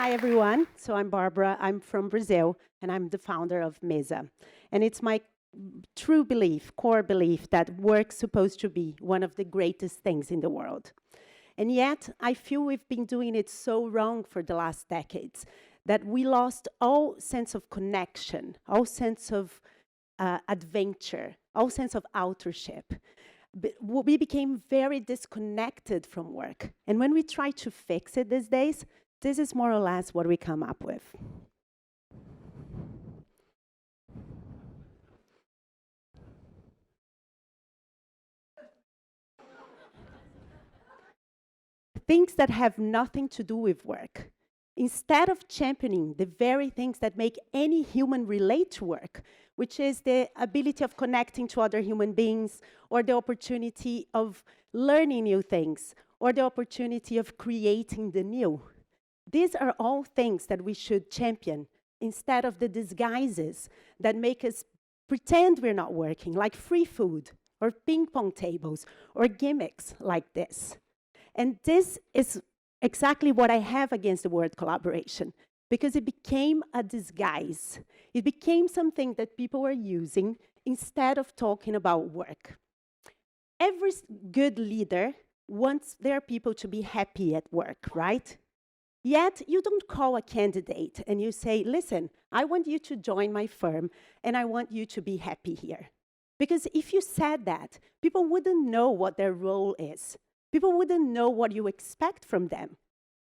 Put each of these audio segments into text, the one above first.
Hi, everyone. So I'm Barbara. I'm from Brazil, and I'm the founder of Mesa. And it's my true belief, core belief, that work's supposed to be one of the greatest things in the world. And yet, I feel we've been doing it so wrong for the last decades that we lost all sense of connection, all sense of adventure, all sense of authorship. We became very disconnected from work. And when we try to fix it these days, this is more or less what we come up with. Things that have nothing to do with work. Instead of championing the very things that make any human relate to work, which is the ability of connecting to other human beings, or the opportunity of learning new things, or the opportunity of creating the new. These are all things that we should champion instead of the disguises that make us pretend we're not working, like free food, or ping pong tables, or gimmicks like this. And this is exactly what I have against the word collaboration, because it became a disguise. It became something that people were using instead of talking about work. Every good leader wants their people to be happy at work, right? Yet, you don't call a candidate and you say, listen, I want you to join my firm and I want you to be happy here. Because if you said that, people wouldn't know what their role is. People wouldn't know what you expect from them.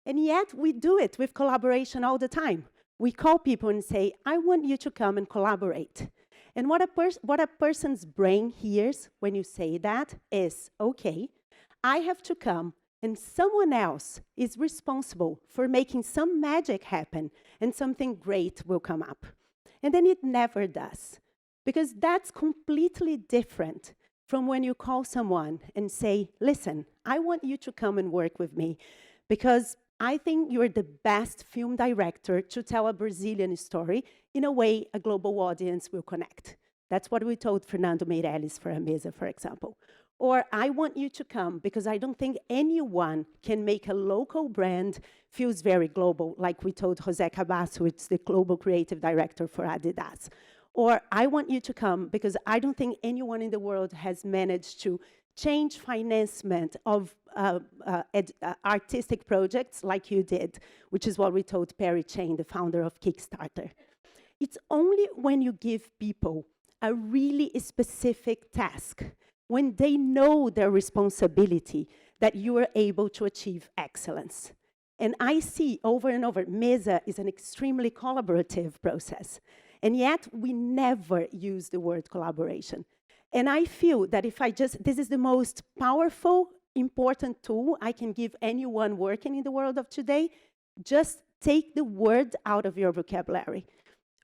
And yet, we do it with collaboration all the time. We call people and say, I want you to come and collaborate. And what a person's brain hears when you say that is, okay, I have to come and someone else is responsible for making some magic happen and something great will come up. And then it never does. Because that's completely different from when you call someone and say, listen, I want you to come and work with me because I think you're the best film director to tell a Brazilian story in a way a global audience will connect. That's what we told Fernando Meirelles for a Mesa, for example. Or I want you to come because I don't think anyone can make a local brand feels very global, like we told José Cabasso, who is the global creative director for Adidas. Or I want you to come because I don't think anyone in the world has managed to change financement of artistic projects like you did, which is what we told Perry Chain, the founder of Kickstarter. It's only when you give people a really specific task, when they know their responsibility, that you are able to achieve excellence. And I see over and over, Mesa is an extremely collaborative process. And yet, we never use the word collaboration. And I feel that if this is the most powerful, important tool I can give anyone working in the world of today, just take the word out of your vocabulary,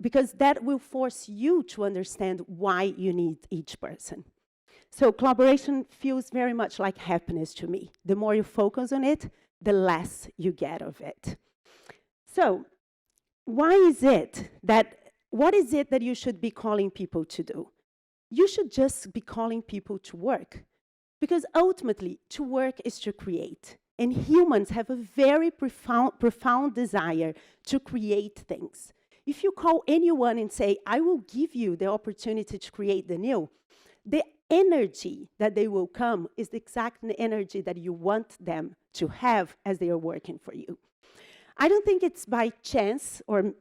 because that will force you to understand why you need each person. So collaboration feels very much like happiness to me. The more you focus on it, the less you get of it. So what is it that you should be calling people to do? You should just be calling people to work. Because ultimately, to work is to create. And humans have a very profound desire to create things. If you call anyone and say, I will give you the opportunity to create the new, the energy that they will come is the exact energy that you want them to have as they are working for you. I don't think it's by chance or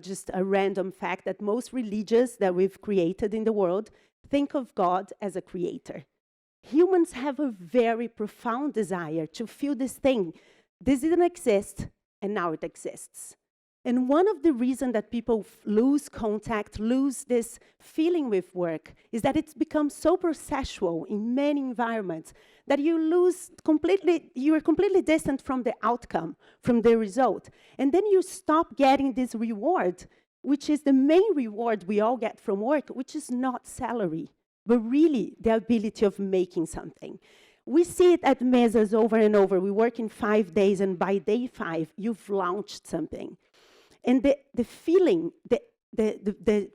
just a random fact that most religions that we've created in the world think of God as a creator. Humans have a very profound desire to feel this thing. This didn't exist, and now it exists. And one of the reasons that people lose contact, lose this feeling with work, is that it's become so processual in many environments that you are completely distant from the outcome, from the result. And then you stop getting this reward, which is the main reward we all get from work, which is not salary, but really the ability of making something. We see it at Mesas over and over. We work in 5 days, and by day 5, you've launched something. And the feeling, the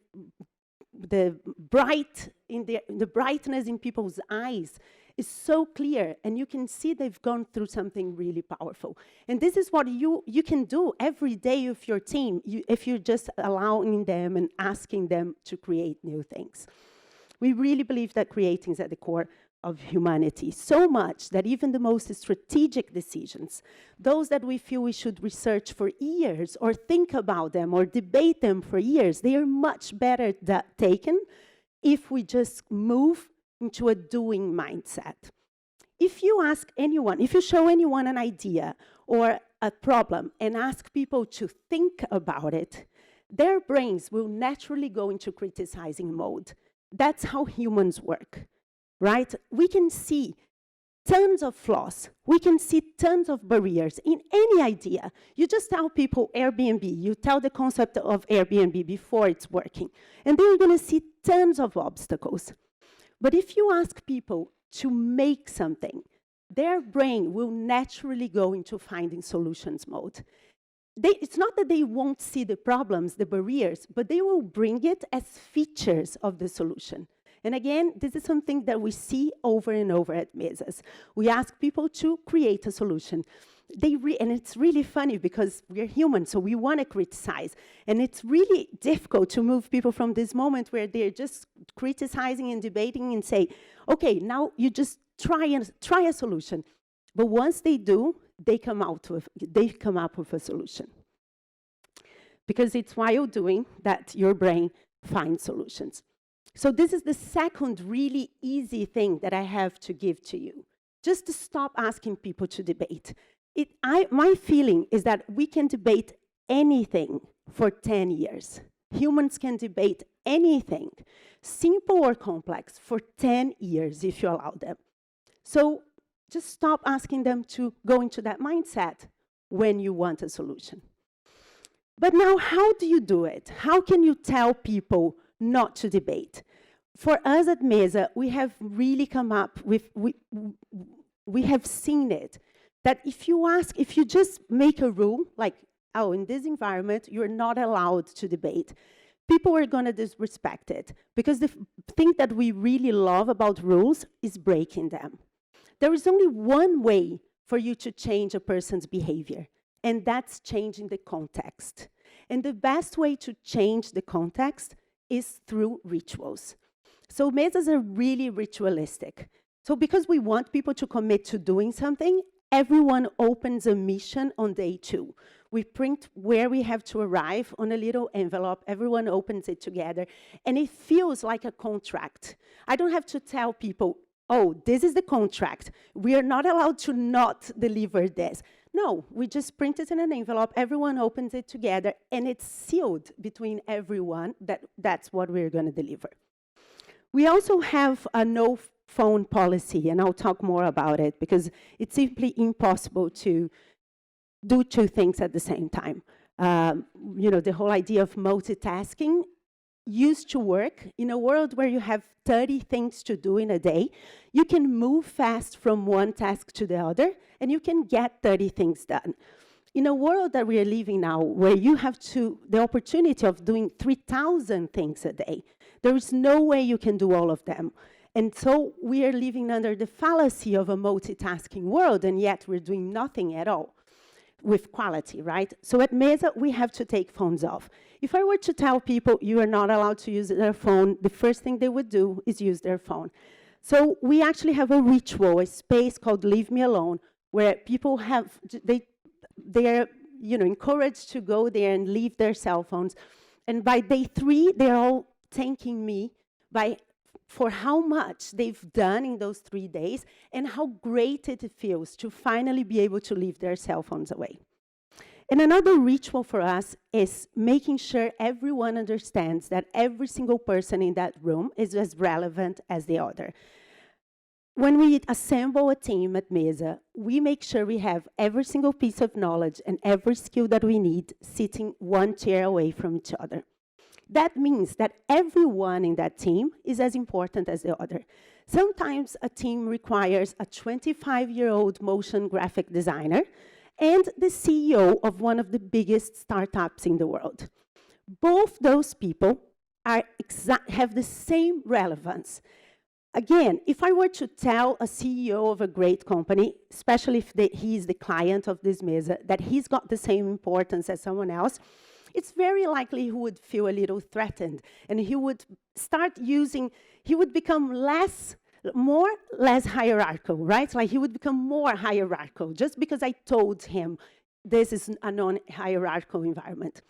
the brightness in people's eyes is so clear, and you can see they've gone through something really powerful. And this is what you can do every day with your team, if you're just allowing them and asking them to create new things. We really believe that creating is at the core of humanity, so much that even the most strategic decisions, those that we feel we should research for years or think about them or debate them for years, they are much better taken if we just move into a doing mindset. If you ask anyone, if you show anyone an idea or a problem and ask people to think about it, their brains will naturally go into criticizing mode. That's how humans work, right? We can see tons of flaws. We can see tons of barriers in any idea. You just tell people Airbnb, you tell the concept of Airbnb before it's working, and they're going to see tons of obstacles. But if you ask people to make something, their brain will naturally go into finding solutions mode. It's not that they won't see the problems, the barriers, but they will bring it as features of the solution. And again, this is something that we see over and over at Mesas. We ask people to create a solution. And it's really funny because we're human, so we want to criticize. And it's really difficult to move people from this moment where they're just criticizing and debating and say, okay, now you just try a solution. But once they do, they come up with a solution. Because it's while doing that your brain finds solutions. So this is the second really easy thing that I have to give to you. Just to stop asking people to debate. My feeling is that we can debate anything for 10 years. Humans can debate anything, simple or complex, for 10 years if you allow them. So just stop asking them to go into that mindset when you want a solution. But now, how do you do it? How can you tell people not to debate? For us at Mesa, we have really come up with, we have seen it, that if you just make a rule, like, oh, in this environment, you're not allowed to debate, people are going to disrespect it. Because the thing that we really love about rules is breaking them. There is only one way for you to change a person's behavior, and that's changing the context. And the best way to change the context is through rituals. So mesas are really ritualistic. So because we want people to commit to doing something, everyone opens a mission on day 2. We print where we have to arrive on a little envelope. Everyone opens it together. And it feels like a contract. I don't have to tell people, oh, this is the contract. We are not allowed to not deliver this. No, we just print it in an envelope. Everyone opens it together. And it's sealed between everyone that that's what we're going to deliver. We also have a no phone policy, and I'll talk more about it because it's simply impossible to do 2 things at the same time. The whole idea of multitasking used to work. In a world where you have 30 things to do in a day, you can move fast from one task to the other, and you can get 30 things done. In a world that we are living now, where you have the opportunity of doing 3,000 things a day, there is no way you can do all of them. And so we are living under the fallacy of a multitasking world, and yet we're doing nothing at all with quality, right? So at Mesa, we have to take phones off. If I were to tell people you are not allowed to use their phone, the first thing they would do is use their phone. So we actually have a ritual, a space called Leave Me Alone, where people they're encouraged to go there and leave their cell phones. And by day 3, they're all thanking me for how much they've done in those 3 days and how great it feels to finally be able to leave their cell phones away. And another ritual for us is making sure everyone understands that every single person in that room is as relevant as the other. When we assemble a team at Mesa, we make sure we have every single piece of knowledge and every skill that we need sitting one chair away from each other. That means that everyone in that team is as important as the other. Sometimes a team requires a 25-year-old motion graphic designer and the CEO of one of the biggest startups in the world. Both those people have the same relevance. Again, if I were to tell a CEO of a great company, especially if he is the client of this Mesa, that he's got the same importance as someone else, it's very likely he would feel a little threatened, and he would become less hierarchical, right? Like he would become more hierarchical just because I told him this is a non-hierarchical environment.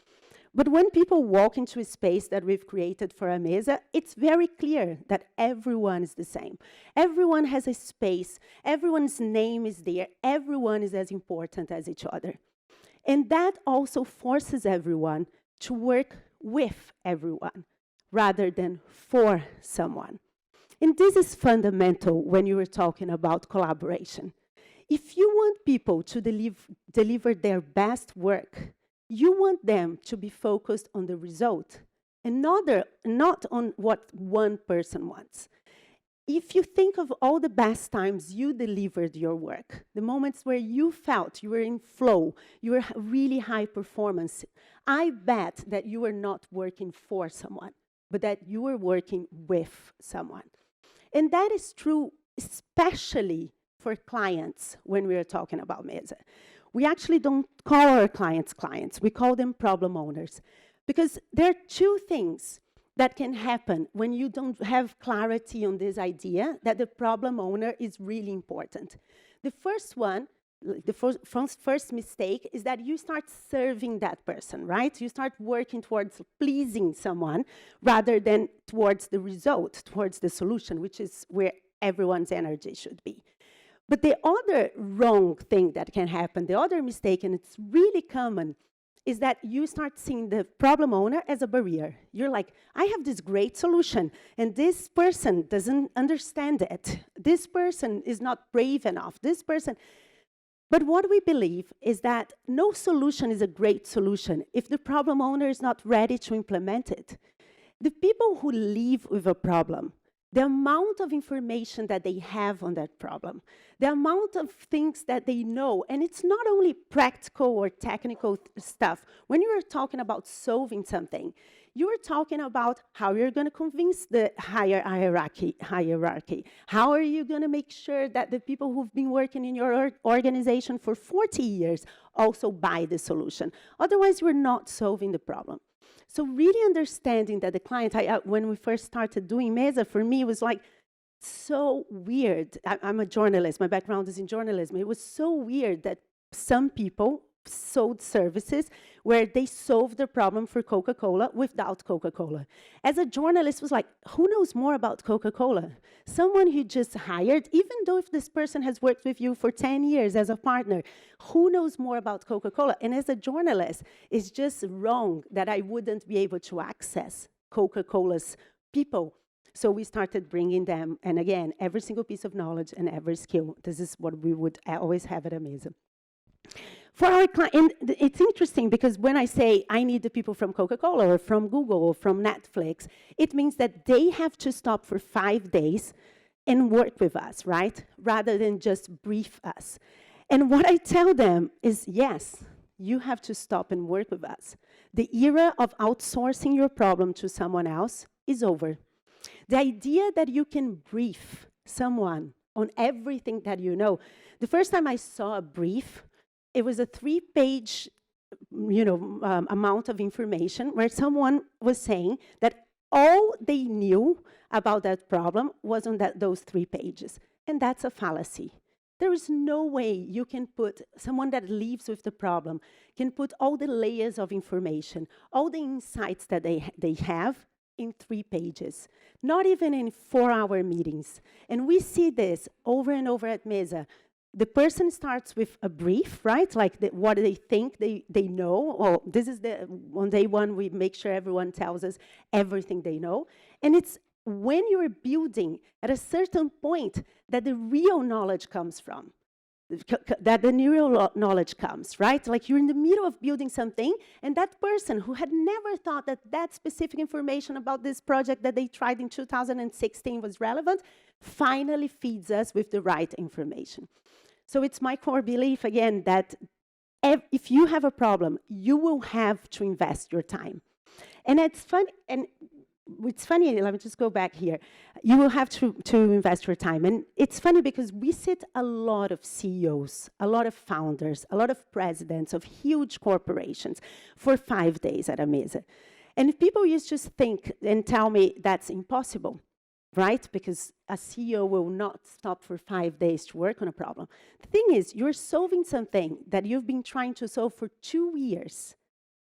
But when people walk into a space that we've created for a Mesa, it's very clear that everyone is the same. Everyone has a space, everyone's name is there, everyone is as important as each other. And that also forces everyone to work with everyone rather than for someone. And this is fundamental when you were talking about collaboration. If you want people to deliver their best work, you want them to be focused on the result and not on what one person wants. If you think of all the best times you delivered your work, the moments where you felt you were in flow, you were really high performance, I bet that you were not working for someone, but that you were working with someone. And that is true especially for clients when we are talking about Mesa. We actually don't call our clients clients, we call them problem owners. Because there are two things that can happen when you don't have clarity on this idea that the problem owner is really important. The first one, the first mistake is that you start serving that person, right? You start working towards pleasing someone rather than towards the result, towards the solution, which is where everyone's energy should be. But the other wrong thing that can happen, the other mistake, and it's really common, is that you start seeing the problem owner as a barrier. You're like, I have this great solution, and this person doesn't understand it. This person is not brave enough. This person. But what we believe is that no solution is a great solution if the problem owner is not ready to implement it. The people who live with a problem, the amount of information that they have on that problem, the amount of things that they know, and it's not only practical or technical stuff. When you are talking about solving something, you are talking about how you're going to convince the higher hierarchy. How are you going to make sure that the people who've been working in your organization for 40 years also buy the solution? Otherwise, you're not solving the problem. So really understanding that the client, when we first started doing Mesa, for me, it was like so weird. I'm a journalist. My background is in journalism. It was so weird that some people sold services where they solved the problem for Coca-Cola without Coca-Cola. As a journalist, it was like, who knows more about Coca-Cola? Someone who just hired, even though if this person has worked with you for 10 years as a partner, who knows more about Coca-Cola? And as a journalist, it's just wrong that I wouldn't be able to access Coca-Cola's people. So we started bringing them, and again, every single piece of knowledge and every skill. This is what we would always have at Mesa. For our client, it's interesting because when I say I need the people from Coca-Cola or from Google or from Netflix, it means that they have to stop for 5 days and work with us, right? Rather than just brief us. And what I tell them is, yes, you have to stop and work with us. The era of outsourcing your problem to someone else is over. The idea that you can brief someone on everything that you know. The first time I saw a brief, it was a 3-page, amount of information where someone was saying that all they knew about that problem was on those 3 pages. And that's a fallacy. There is no way you can put, someone that lives with the problem, can put all the layers of information, all the insights that they have in 3 pages, not even in 4-hour meetings. And we see this over and over at Mesa. The person starts with a brief, right? Like what they think they know. Or this is on day 1, we make sure everyone tells us everything they know. And it's when you're building at a certain point that the real knowledge comes from. That the real knowledge comes, right? Like you're in the middle of building something, and that person who had never thought that specific information about this project that they tried in 2016 was relevant, finally feeds us with the right information. So it's my core belief, again, that if you have a problem, you will have to invest your time. And it's fun, and it's funny, let me just go back here. You will have to invest your time. And it's funny because we sit a lot of CEOs, a lot of founders, a lot of presidents of huge corporations for 5 days at a Mesa. And if people used to think and tell me that's impossible, right? Because a CEO will not stop for 5 days to work on a problem. The thing is, you're solving something that you've been trying to solve for 2 years.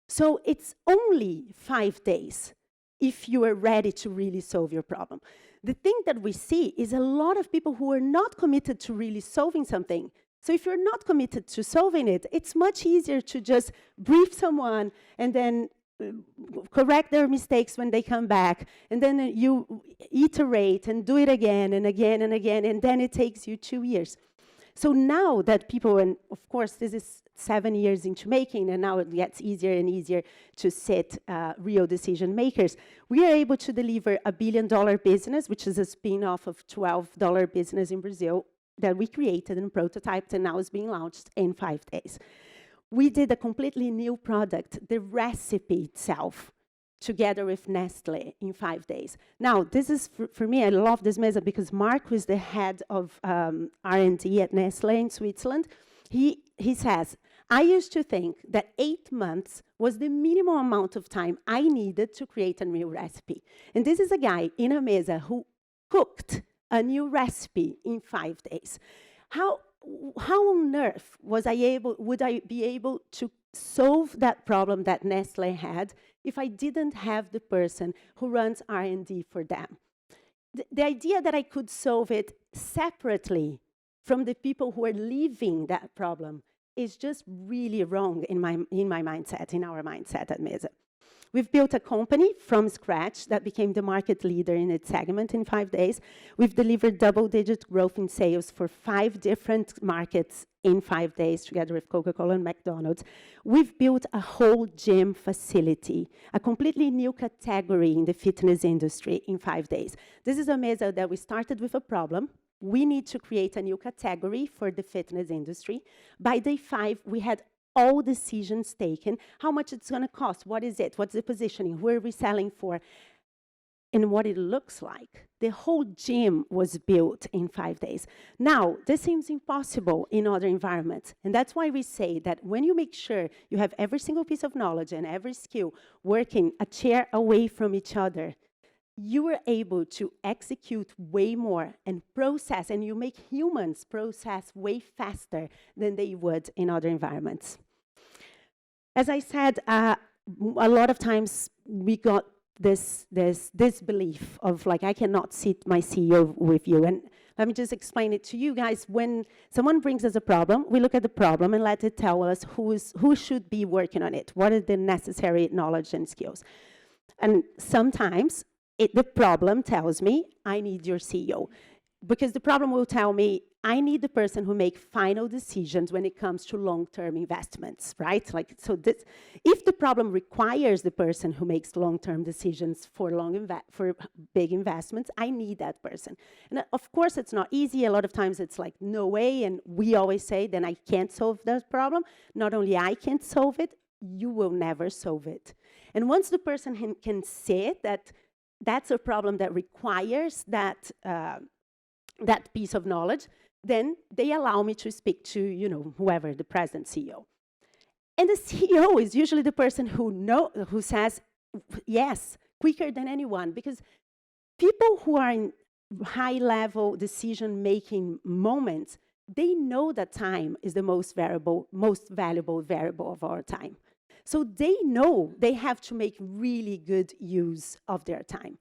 So it's only 5 days if you are ready to really solve your problem. The thing that we see is a lot of people who are not committed to really solving something. So if you're not committed to solving it, it's much easier to just brief someone and then correct their mistakes when they come back, and then you iterate and do it again and again and again, and then it takes you 2 years. So now that people, and of course this is 7 years into making, and now it gets easier and easier to set real decision makers, we are able to deliver a $1 billion business, which is a spin-off of $12 business in Brazil that we created and prototyped and now is being launched in 5 days. We did a completely new product, the recipe itself, together with Nestle in 5 days. Now, this is, for me, I love this Mesa because Mark, who is the head of R&D at Nestle in Switzerland, he says, I used to think that 8 months was the minimum amount of time I needed to create a new recipe. And this is a guy in a Mesa who cooked a new recipe in 5 days. How on earth would I be able to solve that problem that Nestle had if I didn't have the person who runs R&D for them? The idea that I could solve it separately from the people who are living that problem is just really wrong in my mindset, in our mindset at Mesa. We've built a company from scratch that became the market leader in its segment in 5 days. We've delivered double-digit growth in sales for 5 different markets in 5 days, together with Coca-Cola and McDonald's. We've built a whole gym facility, a completely new category in the fitness industry in 5 days. This is a Mesa that we started with a problem. We need to create a new category for the fitness industry. By day 5, we had all decisions taken, how much it's going to cost, what is it, what's the positioning, who are we selling for, and what it looks like. The whole gym was built in 5 days. Now, this seems impossible in other environments, and that's why we say that when you make sure you have every single piece of knowledge and every skill working a chair away from each other, you are able to execute way more and process, and you make humans process way faster than they would in other environments. As I said, a lot of times we got this belief of like, I cannot sit my CEO with you. And let me just explain it to you guys. When someone brings us a problem, we look at the problem and let it tell us who should be working on it. What are the necessary knowledge and skills? And sometimes the problem tells me, I need your CEO. Because the problem will tell me, I need the person who makes final decisions when it comes to long-term investments, right? Like, so this, if the problem requires the person who makes long-term decisions for big investments, I need that person. And of course, it's not easy. A lot of times it's like, no way. And we always say, then I can't solve that problem. Not only I can't solve it, you will never solve it. And once the person can say that that's a problem that requires that that piece of knowledge, then they allow me to speak to, whoever, the president, CEO. And the CEO is usually the person who says yes quicker than anyone, because people who are in high-level decision-making moments, they know that time is the most valuable variable of our time. So they know they have to make really good use of their time.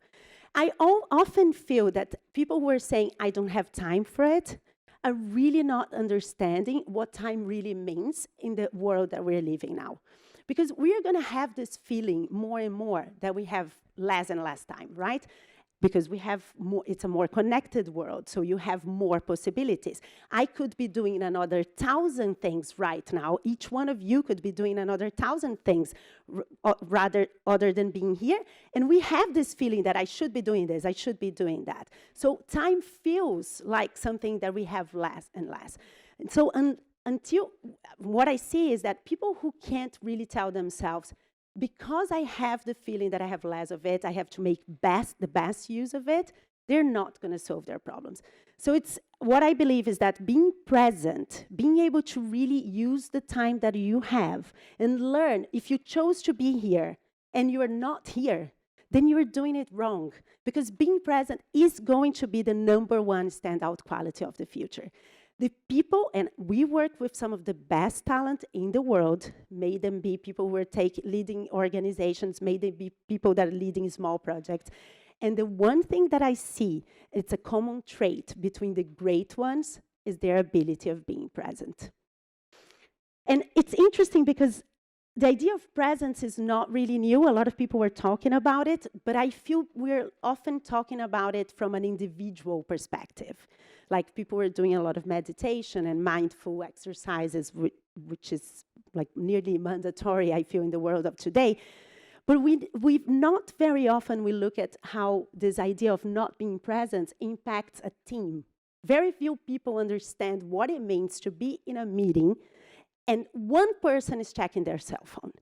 I often feel that people who are saying, I don't have time for it, are really not understanding what time really means in the world that we're living now. Because we're going to have this feeling more and more that we have less and less time, right? Because we have more, it's a more connected world, so you have more possibilities. I could be doing another 1,000 things right now. Each one of you could be doing another 1,000 things other than being here. And we have this feeling that I should be doing this, I should be doing that. So time feels like something that we have less and less. And so until what I see is that people who can't really tell themselves, because I have the feeling that I have less of it, I have to make the best use of it, they're not going to solve their problems. So it's what I believe is that being present, being able to really use the time that you have and learn, if you chose to be here and you are not here, then you're doing it wrong, because being present is going to be the #1 standout quality of the future. The people, and we work with some of the best talent in the world, may them be people who are leading organizations, may they be people that are leading small projects. And the one thing that I see, it's a common trait between the great ones, is their ability of being present. And it's interesting because the idea of presence is not really new. A lot of people were talking about it, but I feel we're often talking about it from an individual perspective. Like people were doing a lot of meditation and mindful exercises, which is like nearly mandatory, I feel, in the world of today. But we've not very often we look at how this idea of not being present impacts a team. Very few people understand what it means to be in a meeting and one person is checking their cell phone.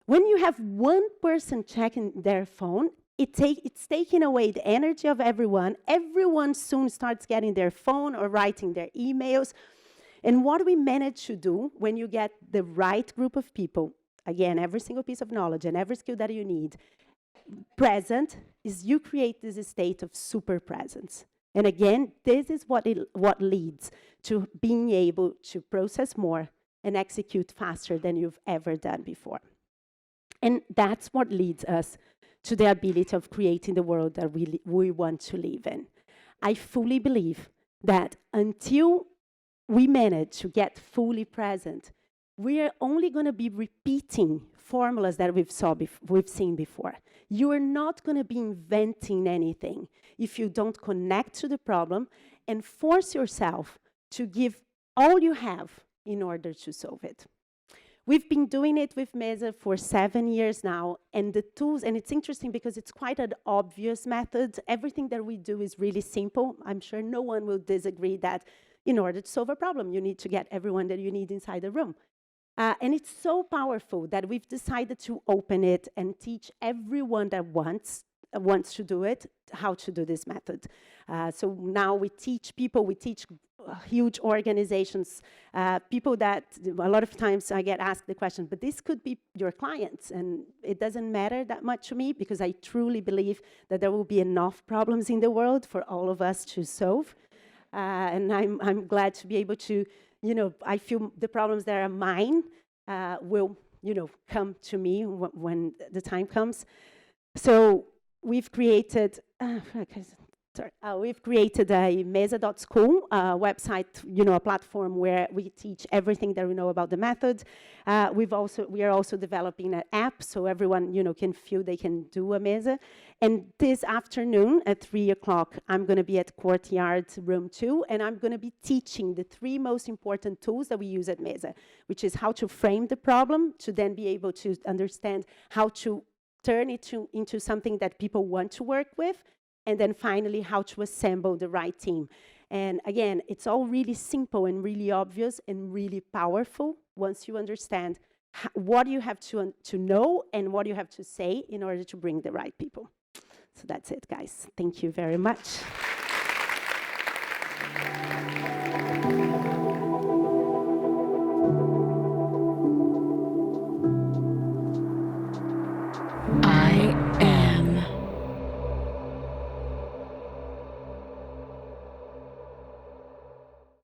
When you have one person checking their phone, it's taking away the energy of everyone. Everyone soon starts getting their phone or writing their emails. And what we manage to do when you get the right group of people, again, every single piece of knowledge and every skill that you need, present, is you create this state of super presence. And again, this is what leads to being able to process more and execute faster than you've ever done before. And that's what leads us to the ability of creating the world that we want to live in. I fully believe that until we manage to get fully present, we are only going to be repeating formulas that we've seen before. You are not going to be inventing anything if you don't connect to the problem and force yourself to give all you have in order to solve it. We've been doing it with Mesa for 7 years now, and the tools, and it's interesting because it's quite an obvious method. Everything that we do is really simple. I'm sure no one will disagree that in order to solve a problem, you need to get everyone that you need inside the room. And it's so powerful that we've decided to open it and teach everyone that wants to do it, how to do this method. So now we teach people, we teach huge organizations, people that a lot of times I get asked the question, but this could be your clients, and it doesn't matter that much to me because I truly believe that there will be enough problems in the world for all of us to solve. And I'm glad to be able to, I feel the problems that are mine will, come to me when the time comes. So we've created, we've created a Mesa.school website, a platform where we teach everything that we know about the method. We are also developing an app so everyone, can feel they can do a Mesa. And this afternoon at 3 o'clock, I'm going to be at Courtyard Room 2, and I'm going to be teaching the 3 most important tools that we use at Mesa, which is how to frame the problem, to then be able to understand how to turn it into something that people want to work with, and then finally how to assemble the right team. And again, it's all really simple and really obvious and really powerful once you understand what you have to know and what you have to say in order to bring the right people. So that's it, guys. Thank you very much.